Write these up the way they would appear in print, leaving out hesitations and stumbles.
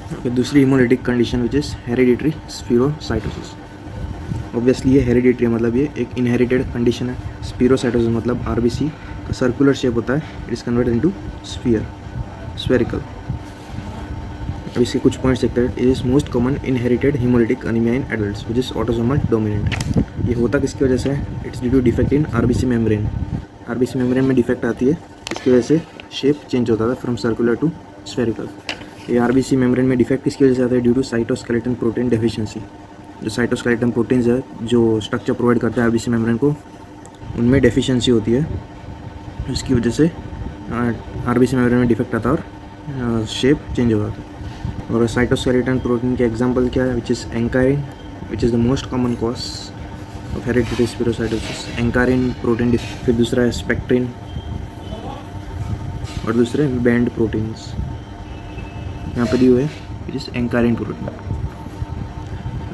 Okay, दूसरी haemolytic condition which is hereditary spherocytosis. Obviously ये hereditary मतलब ये एक इनहेरिटेड कंडीशन है। स्पीरोसाइटोसिस मतलब आरबीसी का सर्कुलर शेप होता है, it is converted into spherical. अब इसके कुछ पॉइंट्स देखते हैं। It is most common inherited haemolytic anaemia in adults which is autosomal dominant. ये होता किसकी वजह से है? It's due to defect in RBC membrane. RBC membrane में डिफेक्ट आती है, इसकी वजह से शेप चेंज होता था फ्रॉम सर्कुलर टू स्फेरिकल। ये आरबीसी मेम्ब्रेन में डिफेक्ट किसकी वजह से आता है? Due to cytoskeleton protein deficiency. जो साइटोस्केलेटन प्रोटीन्स है जो स्ट्रक्चर प्रोवाइड करते हैं आरबीसी मेम्ब्रेन को, उनमें डेफिशिएंसी होती है, इसकी वजह से आरबीसी मेम्ब्रेन में डिफेक्ट आता है और शेप चेंज हो जाता है। और साइटोस्केलेटन प्रोटीन के एग्जांपल क्या है? Which is ankyrin, which is the most common cause of hereditary spherocytosis. Ankyrin protein. फिर दूसरा है स्पेक्ट्रिन और दूसरे बैंड प्रोटीन्स। यहाँ पर दिए हुए विच इज़ एंकारिन प्रोटीन।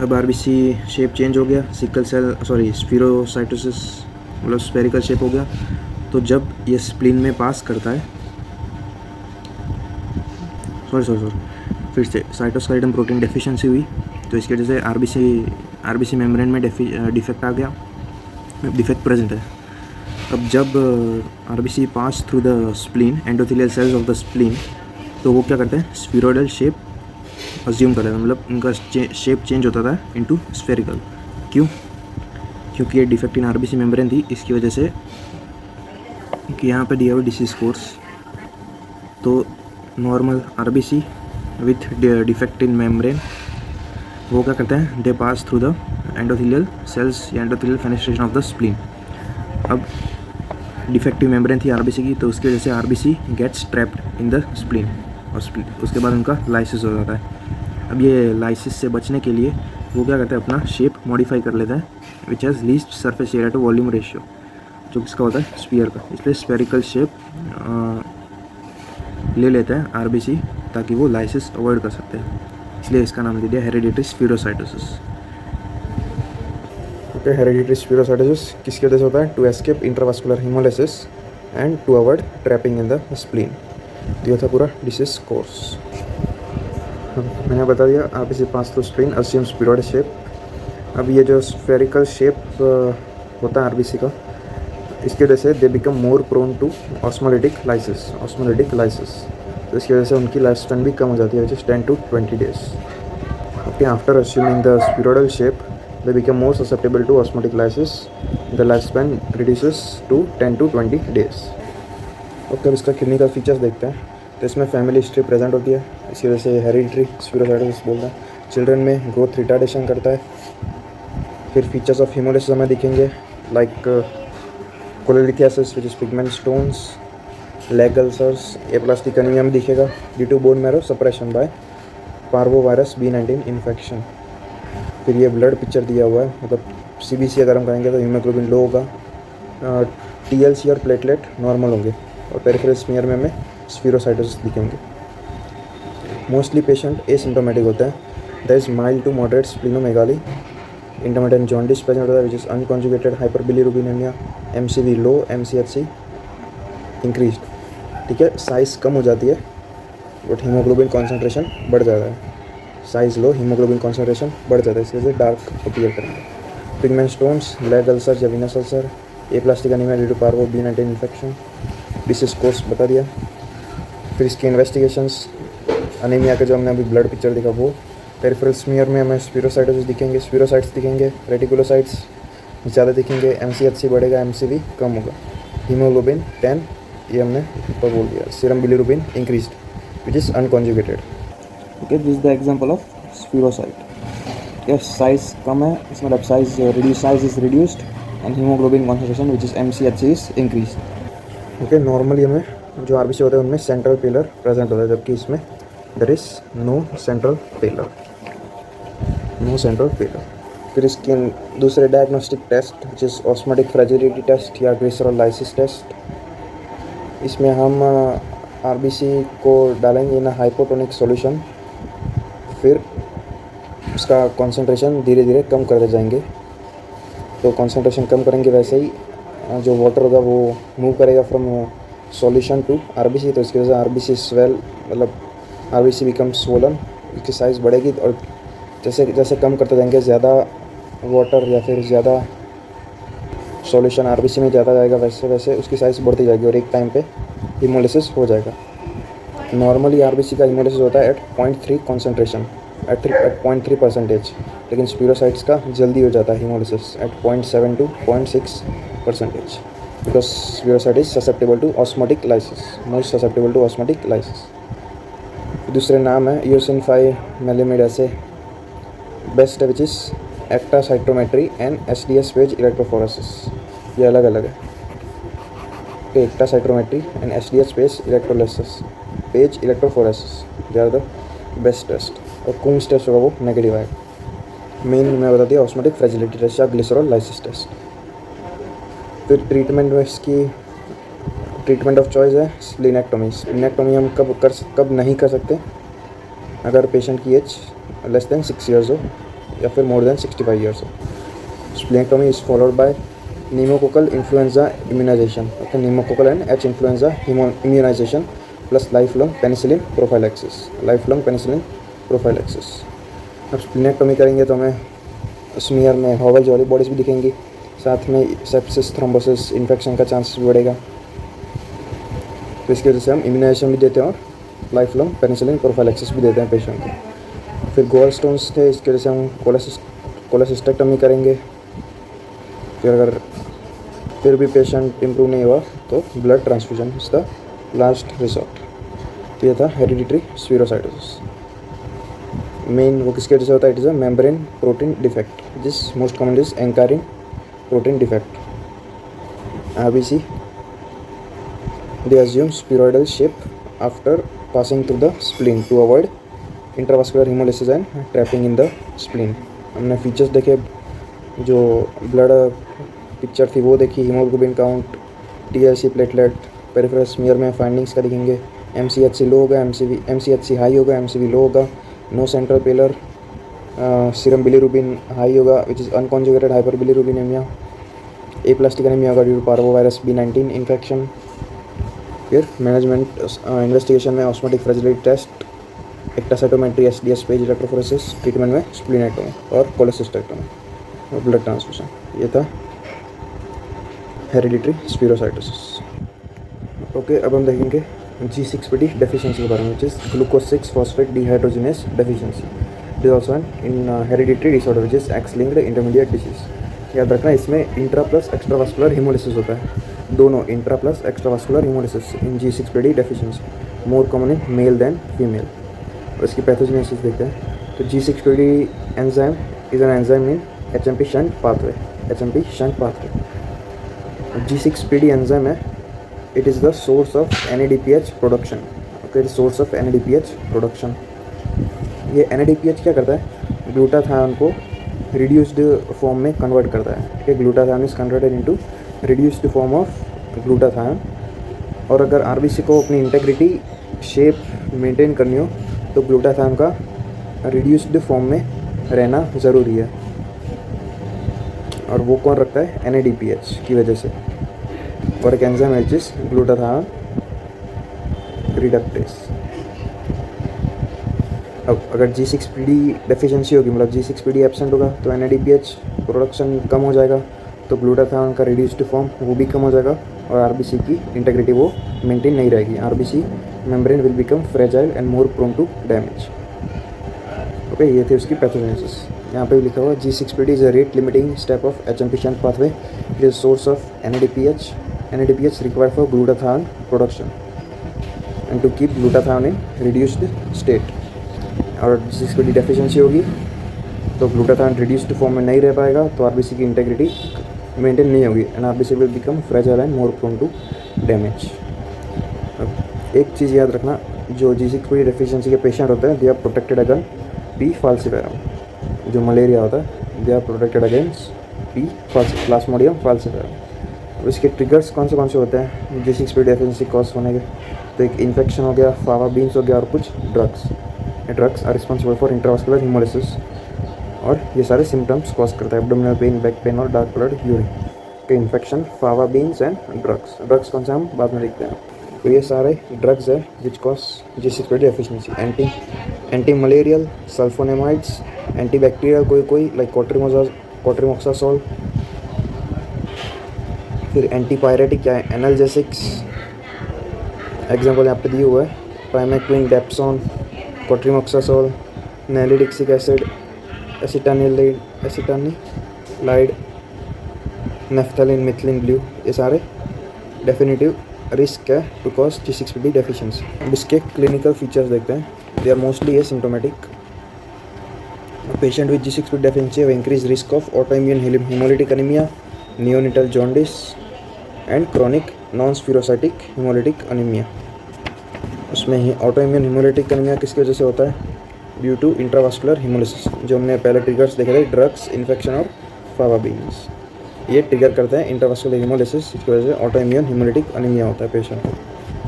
अब आरबीसी शेप चेंज हो गया, सिकल सेल स्पीरोसाइटोसिस मतलब स्फेरिकल शेप हो गया। तो जब ये स्प्लीन में पास करता है, फिर से साइटोस्केलेटन प्रोटीन डेफिशिएंसी हुई, तो इसकी वजह से आरबीसी मेम्ब्रेन में डिफेक्ट आ गया, डिफेक्ट प्रेजेंट है। अब जब RBC pass through the spleen, endothelial cells of the spleen, तो वो क्या करते हैं? स्फीरोइडल शेप अज्यूम करते हैं, मतलब उनका शेप चेंज होता था इनटू स्फेरिकल। क्यों? क्योंकि ये डिफेक्ट इन आरबीसी मेम्ब्रेन थी, इसकी वजह से कि यहाँ पे दिया हुआ डिसीज कोर्स। तो normal RBC with defect in membrane वो क्या करते हैं? They pass through the endothelial cells या endothelial fenestration of the spleen. अब डिफेक्टिव मेम्ब्रेन थी आरबीसी की, तो उसकी वजह से RBC gets trapped in the spleen और उसके बाद उनका लाइसिस हो जाता है। अब ये लाइसिस से बचने के लिए वो क्या करते हैं? अपना शेप मॉडिफाई कर लेते हैं, which has least surface area to volume ratio, जो किसका होता है? स्फीयर का। इसलिए स्फेरिकल शेप ले लेते हैं आरबीसी, ताकि वो लाइसिस अवॉइड कर सकते हैं, इसलिए इसका नाम दे दिया hereditary spherocytosis. Okay, hereditary spherocytosis किसकी वजह से होता है? To escape intravascular haemolysis and to avoid trapping in the spleen. तो ये था पूरा डिसीज कोर्स। मैंने बता दिया RBC pass through spleen assume spheroid shape. अब ये जो स्फेरिकल शेप होता है आरबीसी का, इसकी वजह से they become more prone to osmolytic lysis. तो इसकी वजह से उनकी लाइफ स्पैन भी कम हो जाती है, which is 10 to 20 days। Okay, after assuming the spheroidal shape they become more susceptible to osmotic lysis. The life span reduces to 10 to 20 days। Okay, अब इसका क्लिनिकल फीचर्स देखते हैं। तो इसमें फैमिली हिस्ट्री प्रेजेंट होती है, इसकी वजह से हेरिडिटरी स्पीरोसाइटोसिस बोलते हैं। चिल्ड्रन में ग्रोथ रिटार्डेशन करता है। फिर फीचर्स ऑफ हीमोलिसिस हमें दिखेंगे, like cholelithiasis which is pigment stones, leg ulcers, aplastic anaemia में दिखेगा due to bone marrow suppression by parvovirus B19 infection. फिर ये ब्लड पिक्चर दिया हुआ है, मतलब CBC अगर हम करेंगे तो हीमोग्लोबिन लो होगा, TLC और प्लेटलेट नॉर्मल होंगे, और पेरिफेरल स्मीयर में हमें स्पीरोसाइटोसिस दिखेंगे। मोस्टली पेशेंट एसिम्प्टोमेटिक होता है। There is mild to moderate splenomegaly, intermittent jaundice present होता है which is unconjugated hyperbilirubinaemia, MCV low, MCHC increase. ठीक है, साइज़ कम हो जाती है बट हीमोग्लोबिन कॉन्सेंट्रेशन बढ़ जाता है। साइज़ लो, हीमोग्लोबिन कॉन्सेंट्रेशन बढ़ जाता है, इसकी वजह से डार्क अपीयर करेंगे। पिगमेंट स्टोन्स, लेग अल्सर या venous ulcer, aplastic anaemia due to parvo B19 infection. Disease course बता दिया। फिर इसकी इन्वेस्टिगेशंस, अनीमिया का जो हमने अभी ब्लड पिक्चर दिखा वो। पेरिफेरल स्मीयर में हमें स्पीरोसाइटोसिस दिखेंगे, स्पीरोसाइट्स दिखेंगे, रेटिकुलोसाइट्स ज़्यादा दिखेंगे, MCHC बढ़ेगा, MCV कम होगा। हीमोग्लोबिन 10 ये हमने ऊपर बोल दिया। Serum bilirubin increased which is unconjugated. Okay, this is the example of spherocyte. Yes, size कम है, इसमें मतलब size is reduced and haemoglobin concentration which is MCHC is increased. Okay, normally हमें जो आरबीसी होता है उनमें सेंट्रल पिलर प्रेजेंट होता है, जबकि इसमें there is no central pillar. फिर इसके दूसरे diagnostic test which is osmotic fragility test या ग्लिसरॉल लाइसिस टेस्ट। इसमें हम आरबीसी को डालेंगे इन हाइपोटोनिक सॉल्यूशन, फिर उसका कंसंट्रेशन धीरे धीरे कम करते जाएंगे। तो कंसंट्रेशन कम करेंगे वैसे ही जो वाटर होगा वो मूव करेगा फ्रॉम सॉल्यूशन टू आरबीसी, तो इसकी वजह से आरबीसी स्वेल मतलब आरबीसी बिकम स्वोलन इसकी साइज़ बढ़ेगी और जैसे जैसे कम करते जाएंगे, ज़्यादा वाटर या फिर ज़्यादा सॉल्यूशन आरबीसी में ज़्यादा जाएगा, वैसे वैसे उसकी साइज़ बढ़ती जाएगी और एक टाइम पे हीमोलिसिस हो जाएगा। नॉर्मली आरबीसी का हीमोलिसिस होता है एट 0.3 कॉन्सेंट्रेशन, एट 0.3%, लेकिन स्पिरोसाइट्स का जल्दी हो जाता है haemolysis at 0.7 to 0.6%, because spherocyte is susceptible to osmotic lysis, most susceptible to osmotic lysis. दूसरे नाम है यूसिन 5 मेलेमिड ऐसे बेस्ट है, which is ektacytometry and SDS PAGE electrophoresis. ये अलग अलग है। Ektacytometry and SDS PAGE electrophoresis, they are the best test. और कूम्स टेस्ट होगा वो नेगेटिव आएगा। मेन मैं बता दिया ऑस्मोटिक फ्रेजिलिटी टेस्ट या ग्लिसरॉल लाइसिस टेस्ट। फिर ट्रीटमेंट में इसकी ट्रीटमेंट ऑफ चॉइस है स्प्लीनेक्टोमी। स्प्लीनेक्टोमी हम कब नहीं कर सकते, अगर पेशेंट की एज लेस देन 6 ईयर्स हो या फिर मोर देन 65 ईयर्स हो। Splenectomy is followed by pneumococcal influenza immunisation, pneumococcal and H influenza immunisation plus life long penicillin prophylaxis. अब स्प्लीनेक्टोमी करेंगे तो हमें स्मीयर में हॉवल जॉली बॉडीज भी दिखेंगी, साथ में सेप्सिस, थ्रोम्बोसिस, इन्फेक्शन का चांसेस भी बढ़ेगा। तो इसकी वजह से हम इम्यूनाइजेशन भी देते हैं और लाइफ लॉन्ग पेनिसिलिन प्रोफाइलैक्सिस भी देते हैं पेशेंट को। फिर गोल स्टोन्स थे, इसकी वजह से हम कोलेसिस्टेक्टमी करेंगे। फिर भी पेशेंट इम्प्रूव नहीं हुआ तो blood transfusion is the last resort. तो ये था हेरिडिटरी स्पिरोसाइटोसिस। मेन वो किसके वजह से होता है, it is a membrane protein defect, जिस most common is ankyrin protein defect. RBC they assume spheroidal shape after passing through the spleen to avoid intravascular hemolysis and trapping in the spleen। हमने features देखे, जो blood picture थी वो देखी, haemoglobin count, TLC, platelet, peripheral smear में findings का दिखेंगे। MCHC low होगा, एमसीएचसी हाई होगा, एमसीवी लो होगा, no central pallor, serum bilirubin high होगा which is unconjugated hyperbilirubinaemia, aplastic anaemia होगा due to parvovirus B19 infection. फिर management investigation में osmotic fragility test, ektacytometry, SDS PAGE electrophoresis, treatment में splenectomy और cholecystectomy और blood transfusion. ये था hereditary स्पिरोसाइटोसिस। Okay, अब हम देखेंगे G6PD डेफिशिएंसी के बारे में, which is glucose 6 phosphate dehydrogenase deficiency. It is also in hereditary disorder which is x linked intermediate disease. याद रखना, इसमें इंट्रा प्लस एक्स्ट्रावास्कुलर हीमोलिसिस होता है, दोनों intra plus extravascular haemolysis in G6PD deficiency, more common in male than female. और इसकी pathogenesis देखते हैं। तो G6PD enzyme is an enzyme in HMP shunt pathway, G6PD enzyme है, it is the source of NADPH production. Okay, source of NADPH production. ये NADPH क्या करता है, ग्लूटाथायोन को रिड्यूस्ड फॉर्म में कन्वर्ट करता है। ठीक है, glutathione is converted into reduced form of glutathione. और अगर आरबीसी को अपनी इंटेग्रिटी शेप मेंटेन करनी हो तो ग्लूटाथायोन का रिड्यूस्ड फॉर्म में रहना ज़रूरी है, और वो कौन रखता है, NADPH की वजह से। और एक एंजाइम है जिस ग्लूटाथायोन रिडक्टेस। अब अगर G6PD डेफिशिएंसी होगी, मतलब G6PD एब्सेंट होगा, तो NADPH प्रोडक्शन कम हो जाएगा, तो ग्लूटाथायोन का रिड्यूस्ड फॉर्म वो भी कम हो जाएगा, और आरबीसी की इंटेग्रिटी वो मेंटेन नहीं रहेगी। RBC membrane will become fragile and more prone to damage. Okay, ये थी उसकी पैथोजेनेसिस। यहाँ पे भी लिखा हुआ G6PD is a rate limiting step of HMP shunt pathway, it is source of NADPH required for glutathione production and to keep glutathione in reduced state. और G6PD deficiency होगी तो ग्लूटाथायोन रिड्यूस्ड फॉर्म में नहीं रह पाएगा, तो RBC की integrity maintain नहीं होगी, and RBC will become fragile and more prone to damage. अब एक चीज़ याद रखना, जो G6PD डेफिशिएंसी के पेशेंट होते हैं, they are protected against P falciparum। जो मलेरिया होता है, they are protected against P plasmodium falciparum। अब इसके ट्रिगर्स कौन से होते हैं G6PD डेफिशिएंसी कॉज होने के, तो एक इन्फेक्शन हो गया, फावा बीन्स हो गया, और कुछ drugs are responsible for intravascular haemolysis, और ये सारे सिम्टम्स कॉज करता है, एब्डोमिनल पेन, बैक पेन और डार्क ब्लड यूरिन के infection, fava beans and drugs कौन से हम बाद में देखते हैं। तो ये सारे ड्रग्स है which cause G6PD deficiency. Antimalarial, sulphonamides, antibacterial कोई लाइक कोट्रिमोक्सासोल, फिर एंटीपायरेटिक या एनाल्जेसिक्स, एग्जाम्पल यहाँ पे दिए हुए हैं primaquine, dapsone, cotrimoxazole, nalidixic acid, acetanilide, naphthalene, methylene blue, ये सारे डेफिनेटिव रिस्क है टू कॉज G6PD डेफिशिएंसी। अब इसके क्लिनिकल फीचर्स देखते हैं। They are mostly asymptomatic. Patient with G6PD deficiency have increase risk of autoimmune haemolytic anaemia, neonatal jaundice and chronic non spherocytic haemolytic anaemia. उसमें ही autoimmune haemolytic anaemia किसकी वजह से होता है? ड्यू टू इंट्रावास्कुलर हेमोलिसिस, जो हमने पहले ट्रिगर्स देखे थे, ड्रग्स, इन्फेक्शन और फावा बीन्स, ये ट्रिगर करते हैं इंट्रावास्कुलर हेमोलिसिस, जिसकी वजह से ऑटोइम्यून हेमोलिटिक अनीमिया होता है पेशेंट को।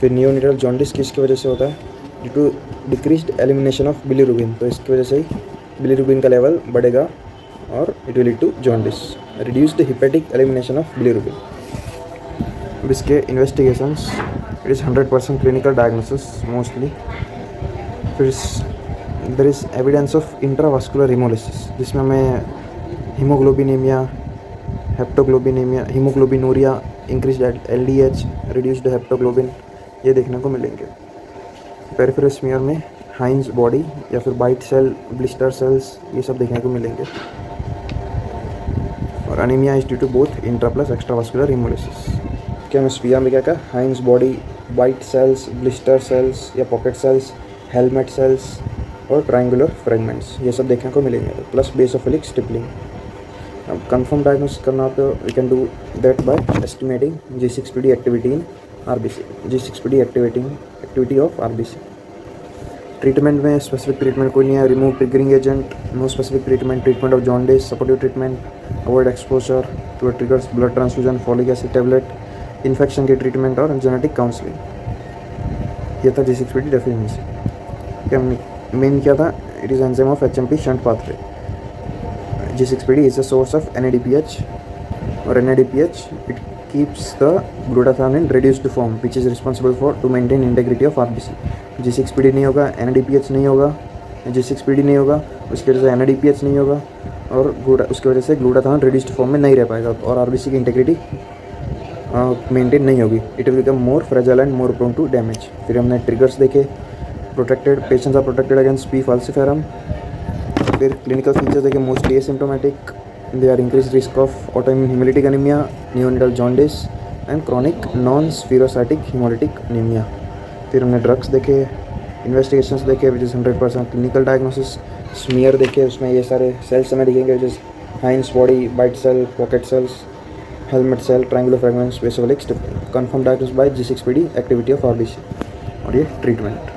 फिर नियोनिटल जॉन्डिस किसकी वजह से होता है? Due to decreased elimination of bilirubin, तो इसकी वजह से ही बिलीरुबिन का लेवल बढ़ेगा और it will lead to jaundice. Reduced hepatic elimination of bilirubin. अब इसके investigations, it is 100% clinical diagnosis mostly. फिर there is evidence of intravascular haemolysis, जिसमें हमें haemoglobinaemia, haptoglobinaemia, haemoglobinuria, increased LDH, reduced haptoglobin, ये देखने को मिलेंगे। पेरिफेरल स्मीयर में हाइंस बॉडी या फिर बाइट सेल, ब्लिस्टर सेल्स, ये सब देखने को मिलेंगे। और anaemia is due to both intra plus extravascular haemolysis. क्या हमें स्पीयर में क्या क्या? Heinz body, bite cells, blister cells या पॉकेट सेल्स, हेलमेट सेल्स और ट्रायंगुलर फ्रेगमेंट्स, ये सब देखने को मिलेंगे, प्लस बेसोफिलिक स्टिपलिंग। अब कंफर्म डायग्नोसिस करना तो we can do that by estimating G6PD activity in RBC, G6PD activity of RBC। Treatment में स्पेसिफिक ट्रीटमेंट कोई नहीं है। Remove triggering agent, no specific treatment of jaundice, supportive treatment, avoid exposure to triggers, blood transfusion, folic acid tablet, infection की treatment और genetic counselling. ये था G6PD deficiency. क्या main क्या था? It is enzyme of HMP shunt pathway. G6PD is a source of NADPH, or NADPH it keeps the glutathione in reduced form, which is responsible for to maintain integrity of RBC. G6PD नहीं होगा, NADPH नहीं होगा, G6PD नहीं होगा, उसकी वजह से NADPH नहीं होगा और उसकी वजह से ग्लूटाथियोन रिड्यूस्ड फॉर्म में नहीं रह पाएगा और RBC की इंटेग्रिटी मेंटेन नहीं होगी। It will become more fragile and more prone to damage. फिर हमने ट्रिगर्स देखे, protected patients are protected against P. falciparum। फिर क्लिनिकल फीचर्स देखे, mostly asymptomatic, they are increase risk of autoimmune haemolytic anaemia, neonatal jaundice and chronic non spherocytic haemolytic anaemia. फिर हमने drugs देखे, investigations देखे which is 100% clinical diagnosis. Smear देखे, उसमें ये सारे सेल्स हमें दिखेंगे which is Heinz body, bite cell, pocket cells, helmet cell, triangular fragments, basophilic stippling. Confirm diagnosis by G6PD activity of RBC और ये ट्रीटमेंट।